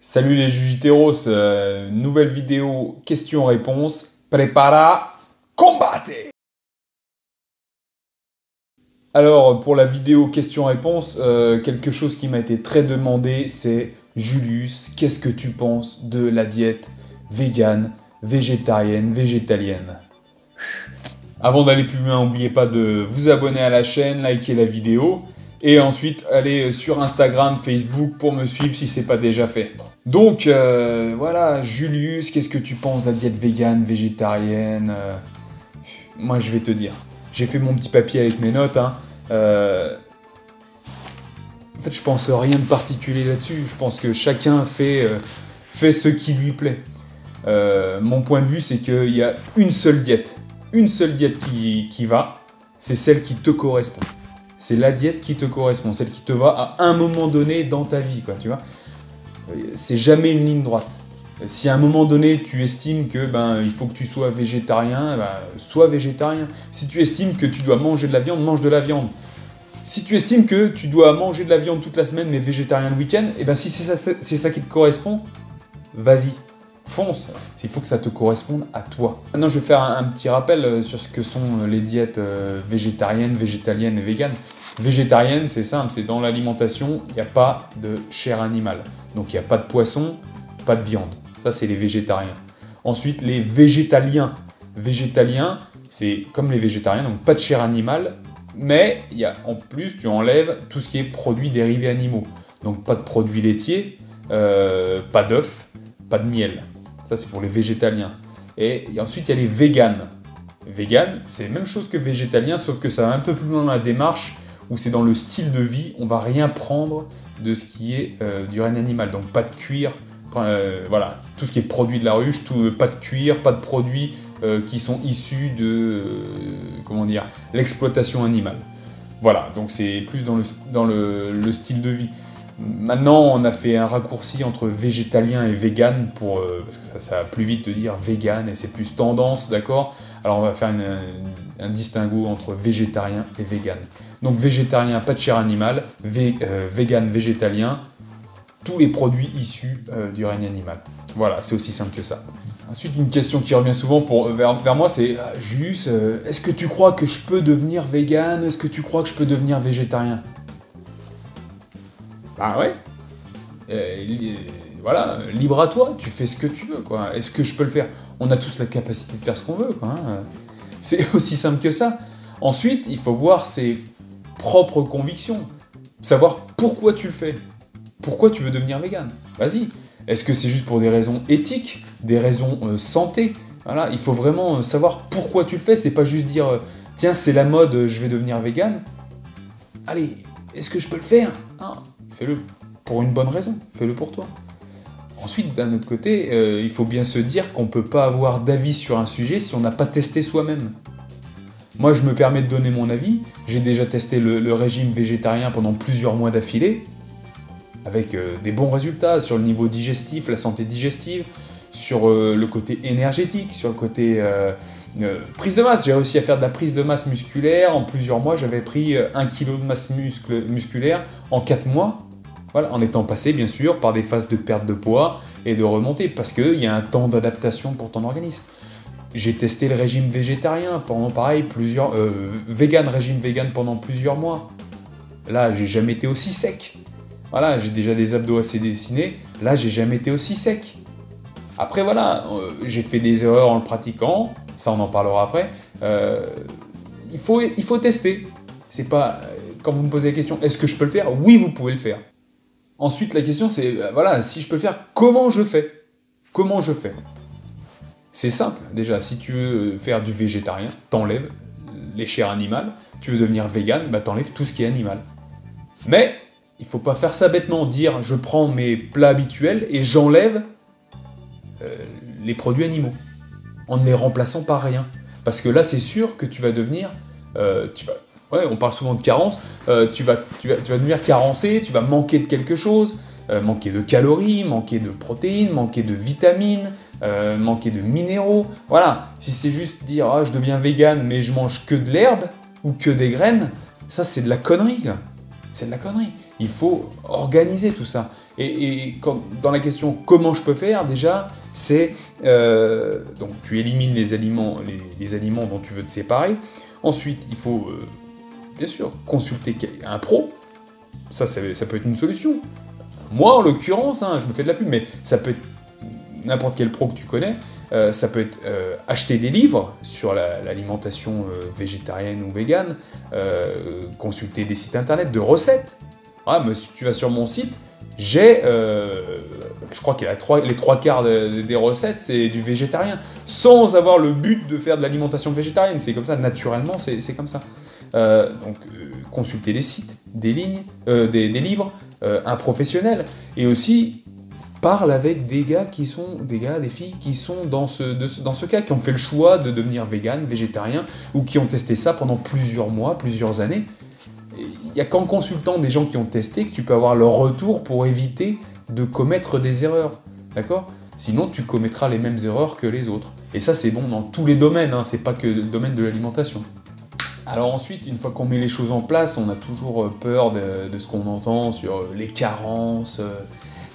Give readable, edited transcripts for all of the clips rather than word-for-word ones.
Salut les Jujiteros, nouvelle vidéo questions-réponses. Prepara, combate! Alors pour la vidéo questions-réponses, quelque chose qui m'a été très demandé, c'est Julius, qu'est-ce que tu penses de la diète végane, végétarienne, végétalienne? Avant d'aller plus loin, n'oubliez pas de vous abonner à la chaîne, liker la vidéo. Et ensuite, allez sur Instagram, Facebook pour me suivre si ce n'est pas déjà fait. Donc, voilà, Julius, qu'est-ce que tu penses de la diète végane, végétarienne? Moi, je vais te dire. J'ai fait mon petit papier avec mes notes. En fait, je pense rien de particulier là-dessus. Je pense que chacun fait ce qui lui plaît. Mon point de vue, c'est qu'il y a une seule diète. Une seule diète qui va, c'est celle qui te correspond. C'est la diète qui te correspond, celle qui te va à un moment donné dans ta vie, quoi, tu vois. C'est jamais une ligne droite. Si à un moment donné, tu estimes que il faut que tu sois végétarien, sois végétarien. Si tu estimes que tu dois manger de la viande, mange de la viande. Si tu estimes que tu dois manger de la viande toute la semaine, mais végétarien le week-end, si c'est ça qui te correspond, vas-y. Fonce, il faut que ça te corresponde à toi. Maintenant, je vais faire un petit rappel sur ce que sont les diètes végétariennes, végétaliennes et véganes. Végétarienne, c'est simple, c'est dans l'alimentation, il n'y a pas de chair animale. Donc, il n'y a pas de poisson, pas de viande. Ça, c'est les végétariens. Ensuite, les végétaliens. Végétaliens, c'est comme les végétariens, donc pas de chair animale, mais en plus, tu enlèves tout ce qui est produits dérivés animaux. Donc, pas de produits laitiers, pas d'œufs, pas de miel. Ça, c'est pour les végétaliens. Et ensuite, il y a les véganes. Véganes, c'est la même chose que végétalien, sauf que ça va un peu plus loin dans la démarche, où c'est dans le style de vie, on va rien prendre de ce qui est du règne animal. Donc, pas de cuir, voilà, tout ce qui est produit de la ruche, pas de cuir, pas de produits qui sont issus de, l'exploitation animale. Voilà, donc c'est plus dans le style de vie. Maintenant, on a fait un raccourci entre végétalien et vegan parce que ça va plus vite de dire vegan et c'est plus tendance, d'accord? Alors on va faire un distinguo entre végétarien et vegan. Donc végétarien, pas de chair animale, vegan, végétalien, tous les produits issus du règne animal. Voilà, c'est aussi simple que ça. Ensuite, une question qui revient souvent vers moi, c'est « Julius, est-ce que tu crois que je peux devenir vegan? Est-ce que tu crois que je peux devenir végétarien ?» Bah ouais. Voilà, libre à toi, tu fais ce que tu veux, quoi. Est-ce que je peux le faire? On a tous la capacité de faire ce qu'on veut, quoi. C'est aussi simple que ça. Ensuite, il faut voir ses propres convictions. Savoir pourquoi tu le fais. Pourquoi tu veux devenir vegan? Vas-y. Est-ce que c'est juste pour des raisons éthiques, des raisons santé? Voilà, il faut vraiment savoir pourquoi tu le fais. C'est pas juste dire, tiens, c'est la mode, je vais devenir vegan. Allez, est-ce que je peux le faire? Non. Fais-le pour une bonne raison, fais-le pour toi. Ensuite, d'un autre côté, il faut bien se dire qu'on ne peut pas avoir d'avis sur un sujet si on n'a pas testé soi-même. Moi, je me permets de donner mon avis. J'ai déjà testé le régime végétarien pendant plusieurs mois d'affilée, avec des bons résultats sur le niveau digestif, la santé digestive, sur le côté énergétique, sur le côté prise de masse. J'ai réussi à faire de la prise de masse musculaire. En plusieurs mois, j'avais pris 1 kg de masse musculaire en 4 mois. Voilà, en étant passé, bien sûr, par des phases de perte de poids et de remontée, parce qu'il y a un temps d'adaptation pour ton organisme. J'ai testé le régime végétarien pendant, pareil, régime vegan pendant plusieurs mois. Là, j'ai jamais été aussi sec. Voilà, j'ai déjà des abdos assez dessinés. Là, j'ai jamais été aussi sec. Après, voilà, j'ai fait des erreurs en le pratiquant. Ça, on en parlera après. Il faut tester. C'est pas... quand vous me posez la question, est-ce que je peux le faire? Oui, vous pouvez le faire. Ensuite, la question, c'est, voilà, si je peux le faire, comment je fais? Comment je fais? C'est simple, déjà. Si tu veux faire du végétarien, t'enlèves les chairs animales. Tu veux devenir vegan, t'enlèves tout ce qui est animal. Mais, il faut pas faire ça bêtement. Dire, je prends mes plats habituels et j'enlève les produits animaux, en ne les remplaçant par rien. Parce que là, c'est sûr que tu vas devenir... on parle souvent de carence, tu vas devenir carencé, tu vas manquer de quelque chose, manquer de calories, manquer de protéines, manquer de vitamines, manquer de minéraux. Voilà, si c'est juste dire « Ah, je deviens vegan, mais je mange que de l'herbe ou que des graines », ça, c'est de la connerie, quoi. C'est de la connerie. Il faut organiser tout ça. Dans la question comment je peux faire, déjà, c'est donc tu élimines les aliments dont tu veux te séparer. Ensuite, il faut bien sûr consulter un pro. Ça peut être une solution. Moi, en l'occurrence, hein, je me fais de la pub, mais ça peut être n'importe quel pro que tu connais. Ça peut être acheter des livres sur l'alimentation végétarienne ou végane, consulter des sites internet de recettes. Ouais, mais si tu vas sur mon site, j'ai, je crois que les trois quarts des recettes, c'est du végétarien, sans avoir le but de faire de l'alimentation végétarienne. C'est comme ça, naturellement, c'est comme ça. Donc, consulter des sites, des livres, un professionnel, et aussi parle avec des filles qui sont dans ce cas, qui ont fait le choix de devenir vegan, végétarien, ou qui ont testé ça pendant plusieurs mois, plusieurs années. Il n'y a qu'en consultant des gens qui ont testé que tu peux avoir leur retour pour éviter de commettre des erreurs, d'accord ? Sinon, tu commettras les mêmes erreurs que les autres. Et ça, c'est bon dans tous les domaines, hein, c'est pas que le domaine de l'alimentation. Alors ensuite, une fois qu'on met les choses en place, on a toujours peur de ce qu'on entend sur les carences.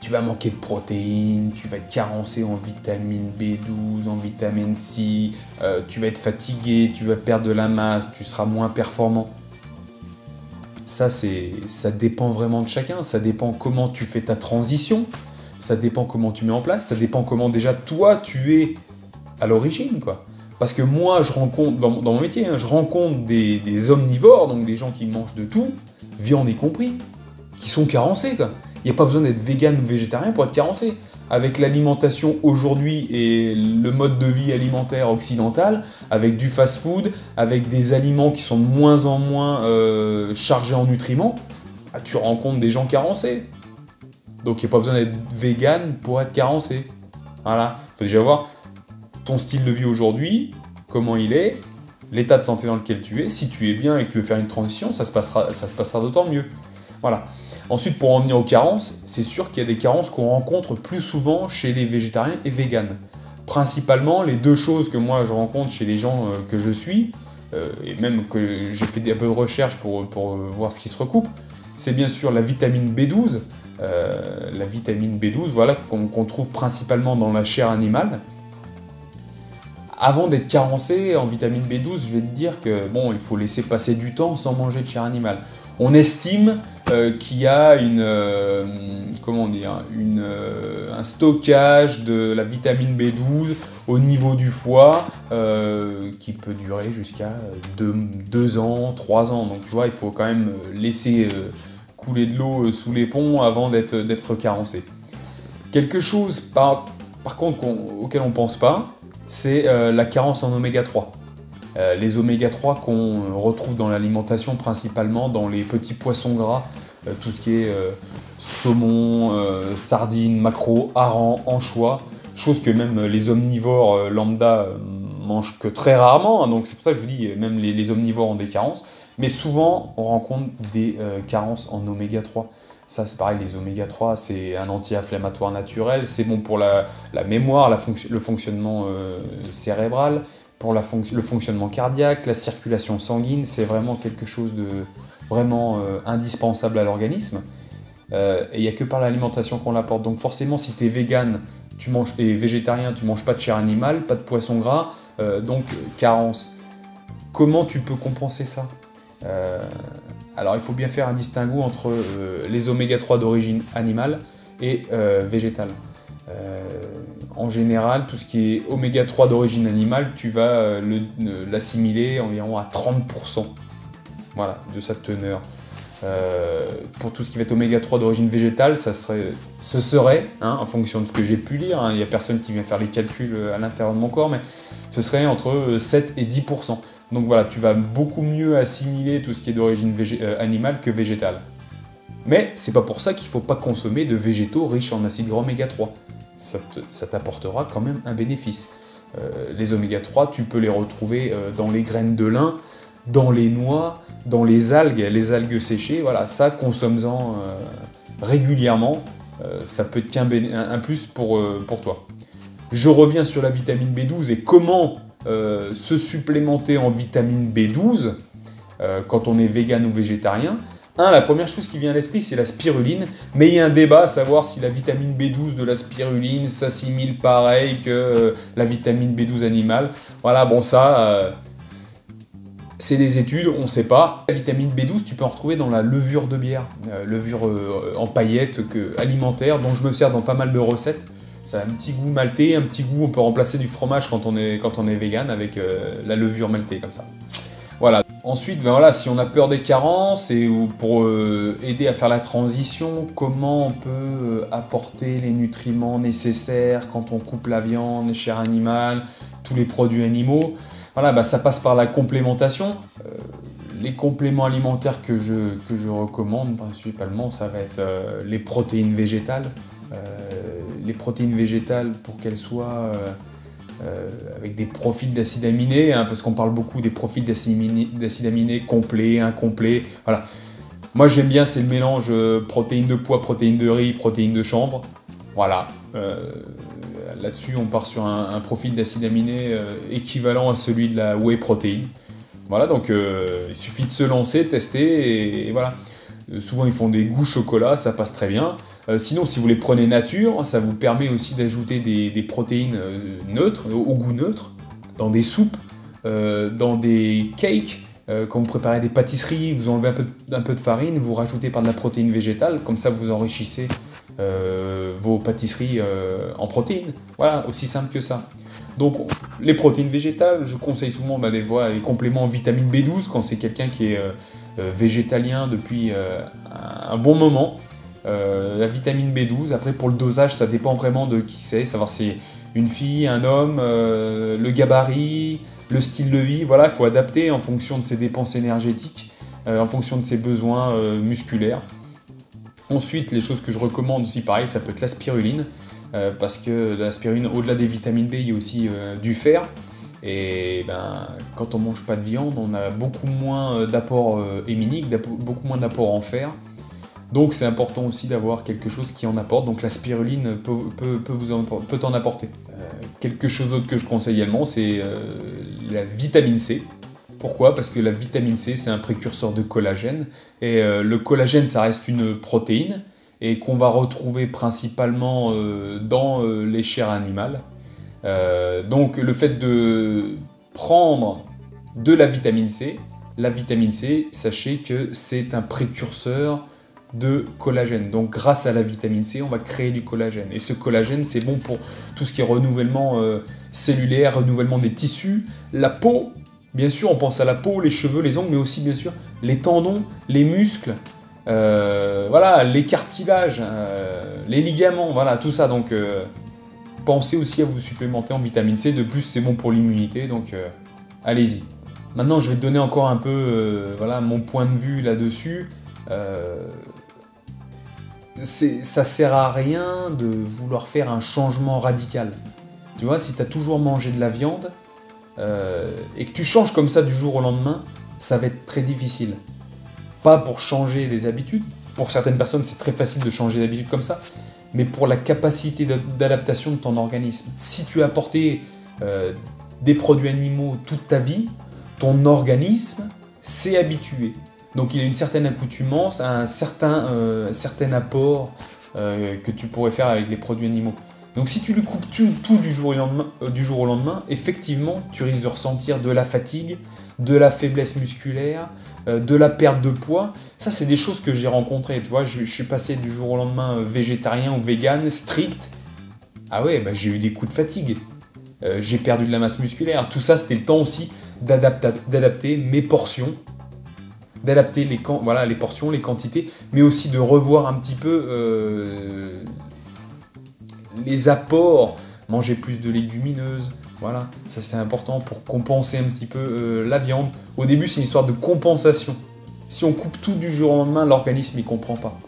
Tu vas manquer de protéines, tu vas être carencé en vitamine B12, en vitamine C, tu vas être fatigué, tu vas perdre de la masse, tu seras moins performant. Ça dépend vraiment de chacun, ça dépend comment tu fais ta transition, ça dépend comment tu mets en place, ça dépend comment déjà toi tu es à l'origine, quoi. Parce que moi, je rencontre, dans mon métier, hein, je rencontre des omnivores, donc des gens qui mangent de tout, viande y compris, qui sont carencés, quoi. Il n'y a pas besoin d'être vegan ou végétarien pour être carencé. Avec l'alimentation aujourd'hui et le mode de vie alimentaire occidental, avec du fast-food, avec des aliments qui sont de moins en moins chargés en nutriments, bah, tu rencontres des gens carencés. Donc il n'y a pas besoin d'être vegan pour être carencé. Voilà, il faut déjà voir ton style de vie aujourd'hui, comment il est, l'état de santé dans lequel tu es. Si tu es bien et que tu veux faire une transition, ça se passera d'autant mieux. Voilà. Ensuite, pour en venir aux carences, c'est sûr qu'il y a des carences qu'on rencontre plus souvent chez les végétariens et véganes. Principalement, les deux choses que moi je rencontre chez les gens que je suis, et même que j'ai fait un peu de recherche pour voir ce qui se recoupe, c'est bien sûr la vitamine B12. La vitamine B12, voilà, qu'on trouve principalement dans la chair animale. Avant d'être carencé en vitamine B12, je vais te dire que bon, il faut laisser passer du temps sans manger de chair animale. On estime qu'il y a un stockage de la vitamine B12 au niveau du foie qui peut durer jusqu'à 2 ans, 3 ans. Donc tu vois, il faut quand même laisser couler de l'eau sous les ponts avant d'être carencé. Quelque chose par contre auquel on ne pense pas, c'est la carence en oméga 3. Les oméga 3 qu'on retrouve dans l'alimentation, principalement dans les petits poissons gras, tout ce qui est saumon, sardines, maquereaux, harengs, anchois, chose que même les omnivores lambda mangent que très rarement, hein, donc c'est pour ça que je vous dis, même les omnivores ont des carences, mais souvent on rencontre des carences en oméga 3. Ça c'est pareil, les oméga 3 c'est un anti-inflammatoire naturel, c'est bon pour la mémoire, le fonctionnement cérébral, pour le fonctionnement cardiaque, la circulation sanguine, c'est vraiment quelque chose de vraiment indispensable à l'organisme. Et il n'y a que par l'alimentation qu'on l'apporte. Donc forcément, si tu es vegan et végétarien, tu ne manges pas de chair animale, pas de poisson gras, donc carence. Comment tu peux compenser ça ? Alors il faut bien faire un distinguo entre les oméga 3 d'origine animale et végétale. En général, tout ce qui est oméga 3 d'origine animale, tu vas l'assimiler environ à 30%, voilà, de sa teneur. Pour tout ce qui va être oméga 3 d'origine végétale, ce serait, hein, en fonction de ce que j'ai pu lire, hein, il n'y a personne qui vient faire les calculs à l'intérieur de mon corps, mais ce serait entre 7 et 10%. Donc voilà, tu vas beaucoup mieux assimiler tout ce qui est d'origine animale que végétale. Mais c'est pas pour ça qu'il ne faut pas consommer de végétaux riches en acides gras oméga 3. Ça t'apportera quand même un bénéfice. Les oméga 3, tu peux les retrouver dans les graines de lin, dans les noix, dans les algues séchées. Voilà, ça, consomme-en régulièrement. Ça peut être un plus pour toi. Je reviens sur la vitamine B12 et comment se supplémenter en vitamine B12 quand on est vegan ou végétarien. La première chose qui vient à l'esprit, c'est la spiruline, mais il y a un débat à savoir si la vitamine B12 de la spiruline s'assimile pareil que la vitamine B12 animale. Voilà, bon ça, c'est des études, on ne sait pas. La vitamine B12, tu peux en retrouver dans la levure de bière, levure en paillettes alimentaire, dont je me sers dans pas mal de recettes. Ça a un petit goût maltais, un petit goût, on peut remplacer du fromage quand on est vegan avec la levure maltais comme ça. Voilà. Ensuite, ben voilà, si on a peur des carences et pour aider à faire la transition, comment on peut apporter les nutriments nécessaires quand on coupe la viande, les chairs animales, tous les produits animaux. Voilà, ben ça passe par la complémentation. Les compléments alimentaires que je recommande principalement, ça va être les protéines végétales. Les protéines végétales pour qu'elles soient avec des profils d'acides aminés, hein, parce qu'on parle beaucoup des profils d'acides aminés complets, incomplets. Voilà. Moi j'aime bien, c'est le mélange protéines de pois, protéines de riz, protéines de chanvre. Voilà. Là-dessus, on part sur un profil d'acides aminés équivalent à celui de la whey protein. Voilà, donc il suffit de se lancer, tester, et voilà. Souvent, ils font des goûts chocolat, ça passe très bien. Sinon, si vous les prenez nature, ça vous permet aussi d'ajouter des protéines neutres, au goût neutre, dans des soupes, dans des cakes. Quand vous préparez des pâtisseries, vous enlevez un peu de farine, vous rajoutez par de la protéine végétale, comme ça vous enrichissez vos pâtisseries en protéines. Voilà, aussi simple que ça. Donc, les protéines végétales, je conseille souvent les compléments en vitamine B12 quand c'est quelqu'un qui est végétalien depuis un bon moment. La vitamine B12, après pour le dosage, ça dépend vraiment de qui c'est, savoir si c'est une fille, un homme, le gabarit, le style de vie. Voilà, il faut adapter en fonction de ses dépenses énergétiques, en fonction de ses besoins musculaires. Ensuite, les choses que je recommande aussi, pareil, ça peut être la spiruline. Parce que la spiruline, au-delà des vitamines B, il y a aussi du fer. Et ben, quand on ne mange pas de viande, on a beaucoup moins d'apport héminique, beaucoup moins d'apport en fer. Donc c'est important aussi d'avoir quelque chose qui en apporte. Donc la spiruline peut en apporter. Quelque chose d'autre que je conseille également, c'est la vitamine C. Pourquoi ? Parce que la vitamine C, c'est un précurseur de collagène. Et le collagène, ça reste une protéine, et qu'on va retrouver principalement dans les chairs animales. Donc le fait de prendre de la vitamine C, sachez que c'est un précurseur de collagène. Donc grâce à la vitamine C, on va créer du collagène. Et ce collagène, c'est bon pour tout ce qui est renouvellement cellulaire, renouvellement des tissus, la peau. Bien sûr, on pense à la peau, les cheveux, les ongles, mais aussi bien sûr les tendons, les muscles, voilà, les cartilages, les ligaments, voilà, tout ça. Donc pensez aussi à vous supplémenter en vitamine C. De plus, c'est bon pour l'immunité, donc allez-y. Maintenant, je vais te donner encore un peu voilà, mon point de vue là-dessus. Ça sert à rien de vouloir faire un changement radical. Tu vois, si tu as toujours mangé de la viande et que tu changes comme ça du jour au lendemain, ça va être très difficile. Pas pour changer des habitudes. Pour certaines personnes, c'est très facile de changer d'habitude comme ça, mais pour la capacité d'adaptation de ton organisme. Si tu as apporté des produits animaux toute ta vie, ton organisme s'est habitué. Donc il y a une certaine accoutumance, un certain apport que tu pourrais faire avec les produits animaux. Donc si tu lui coupes tout du jour au lendemain, effectivement, tu risques de ressentir de la fatigue, de la faiblesse musculaire, de la perte de poids. Ça, c'est des choses que j'ai rencontrées. Tu vois, je suis passé du jour au lendemain végétarien ou vegan, strict. Ah ouais, bah, j'ai eu des coups de fatigue. J'ai perdu de la masse musculaire. Tout ça, c'était le temps aussi d'adapter mes portions, d'adapter les portions, les quantités, mais aussi de revoir un petit peu les apports, manger plus de légumineuses, voilà, ça c'est important pour compenser un petit peu la viande. Au début, c'est une histoire de compensation. Si on coupe tout du jour au lendemain, l'organisme ne comprend pas.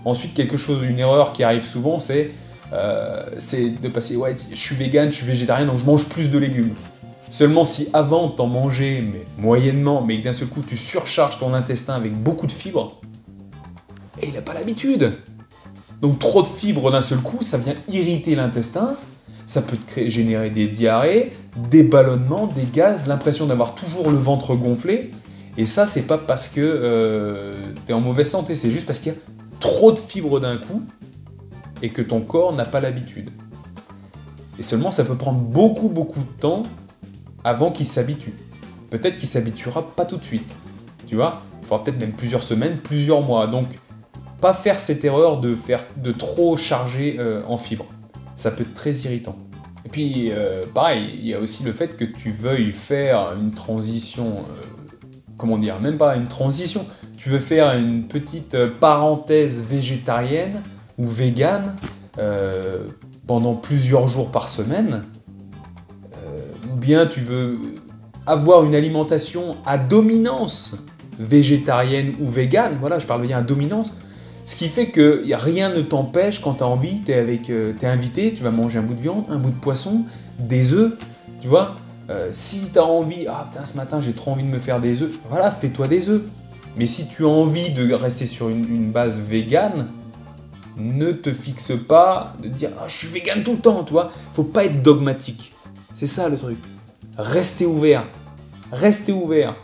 Ensuite, une erreur qui arrive souvent, c'est de passer, ouais, je suis vegan, je suis végétarien, donc je mange plus de légumes. Seulement si avant t'en mangeais mais moyennement, mais que d'un seul coup tu surcharges ton intestin avec beaucoup de fibres, et il n'a pas l'habitude. Donc trop de fibres d'un seul coup, ça vient irriter l'intestin, ça peut générer des diarrhées, des ballonnements, des gaz, l'impression d'avoir toujours le ventre gonflé, Et ça, c'est pas parce que tu es en mauvaise santé, c'est juste parce qu'il y a trop de fibres d'un coup et que ton corps n'a pas l'habitude. Et seulement, ça peut prendre beaucoup de temps avant qu'il s'habitue. Peut-être qu'il s'habituera pas tout de suite. Tu vois, il faudra peut-être même plusieurs semaines, plusieurs mois. Donc, pas faire cette erreur de trop charger en fibres. Ça peut être très irritant. Et puis, pareil, il y a aussi le fait que tu veuilles faire une transition, comment dire, même pas une transition, tu veux faire une petite parenthèse végétarienne ou végane pendant plusieurs jours par semaine, ou bien tu veux avoir une alimentation à dominance végétarienne ou végane, voilà, je parle bien à dominance, ce qui fait que rien ne t'empêche quand tu as envie, t'es invité, tu vas manger un bout de viande, un bout de poisson, des œufs, tu vois. Si tu as envie, ah putain, ce matin j'ai trop envie de me faire des œufs, voilà, fais-toi des œufs. Mais si tu as envie de rester sur une base végane, ne te fixe pas de dire ah, je suis végane tout le temps, tu vois. Faut pas être dogmatique. C'est ça le truc. Restez ouvert. Restez ouvert.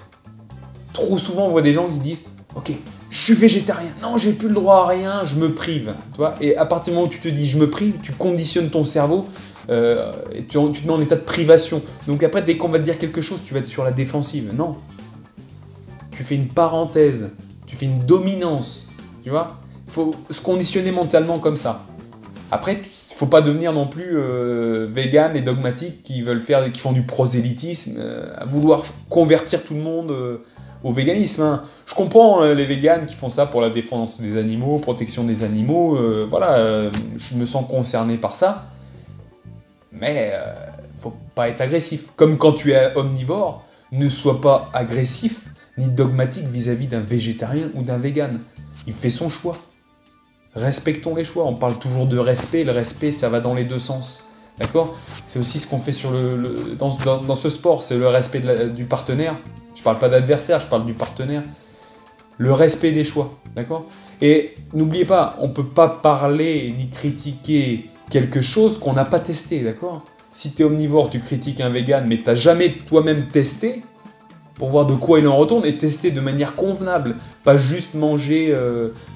Trop souvent, on voit des gens qui disent ok, je suis végétarien, non, j'ai plus le droit à rien, je me prive. Tu vois. Et à partir du moment où tu te dis je me prive, tu conditionnes ton cerveau et tu te mets en état de privation. Donc après, dès qu'on va te dire quelque chose, tu vas être sur la défensive. Non. Tu fais une parenthèse, tu fais une dominance. Tu vois. Il faut se conditionner mentalement comme ça. Après, il ne faut pas devenir non plus vegan et dogmatique qui font du prosélytisme, à vouloir convertir tout le monde au véganisme. Hein. Je comprends les véganes qui font ça pour la défense des animaux, protection des animaux. Voilà, je me sens concerné par ça. Mais faut pas être agressif. Comme quand tu es omnivore, ne sois pas agressif ni dogmatique vis-à-vis d'un végétarien ou d'un vegan. Il fait son choix. Respectons les choix. On parle toujours de respect. Le respect, ça va dans les deux sens. D'accord ? C'est aussi ce qu'on fait dans ce sport. C'est le respect du partenaire. Je ne parle pas d'adversaire, je parle du partenaire. Le respect des choix. D'accord ? Et n'oubliez pas, on ne peut pas parler ni critiquer quelque chose qu'on n'a pas testé. D'accord ? Si tu es omnivore, tu critiques un vegan, mais tu n'as jamais toi-même testé pour voir de quoi il en retourne et tester de manière convenable. Pas juste manger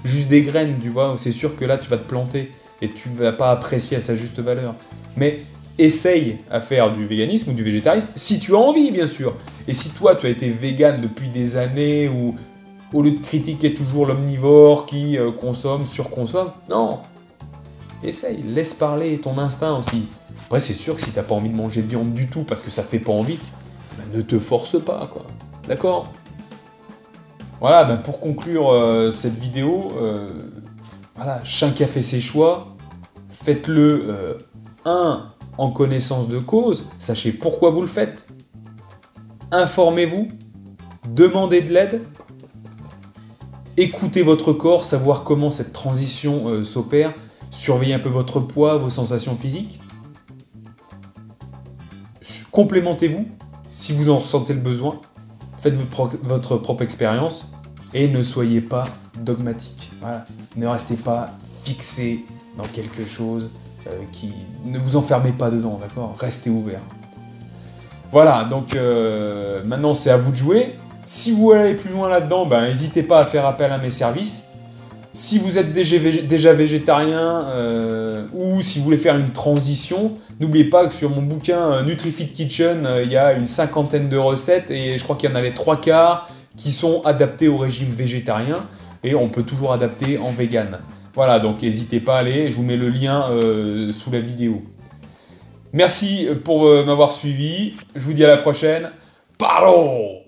juste des graines, tu vois. C'est sûr que là, tu vas te planter et tu ne vas pas apprécier à sa juste valeur. Mais essaye à faire du véganisme ou du végétarisme, si tu as envie, bien sûr. Et si toi, tu as été vegan depuis des années ou au lieu de critiquer toujours l'omnivore qui consomme, surconsomme, non. Essaye, laisse parler ton instinct aussi. Après, c'est sûr que si tu n'as pas envie de manger de viande du tout parce que ça ne fait pas envie, ben, ne te force pas, quoi. D'accord ? Voilà, ben pour conclure cette vidéo, voilà, chacun fait ses choix. Faites-le, en connaissance de cause. Sachez pourquoi vous le faites. Informez-vous. Demandez de l'aide. Écoutez votre corps, savoir comment cette transition s'opère. Surveillez un peu votre poids, vos sensations physiques. Complémentez-vous si vous en ressentez le besoin. Faites votre propre expérience et ne soyez pas dogmatique. Voilà. Ne restez pas fixé dans quelque chose ne vous enfermez pas dedans, d'accord ? Restez ouvert. Voilà, donc maintenant c'est à vous de jouer. Si vous voulez aller plus loin là-dedans, ben, n'hésitez pas à faire appel à mes services. Si vous êtes déjà végétarien ou si vous voulez faire une transition, n'oubliez pas que sur mon bouquin NutriFit Kitchen, il y a une 50aine de recettes et je crois qu'il y en a les 3/4 qui sont adaptées au régime végétarien et on peut toujours adapter en vegan. Voilà, donc n'hésitez pas à aller, je vous mets le lien sous la vidéo. Merci pour m'avoir suivi, je vous dis à la prochaine. Paro!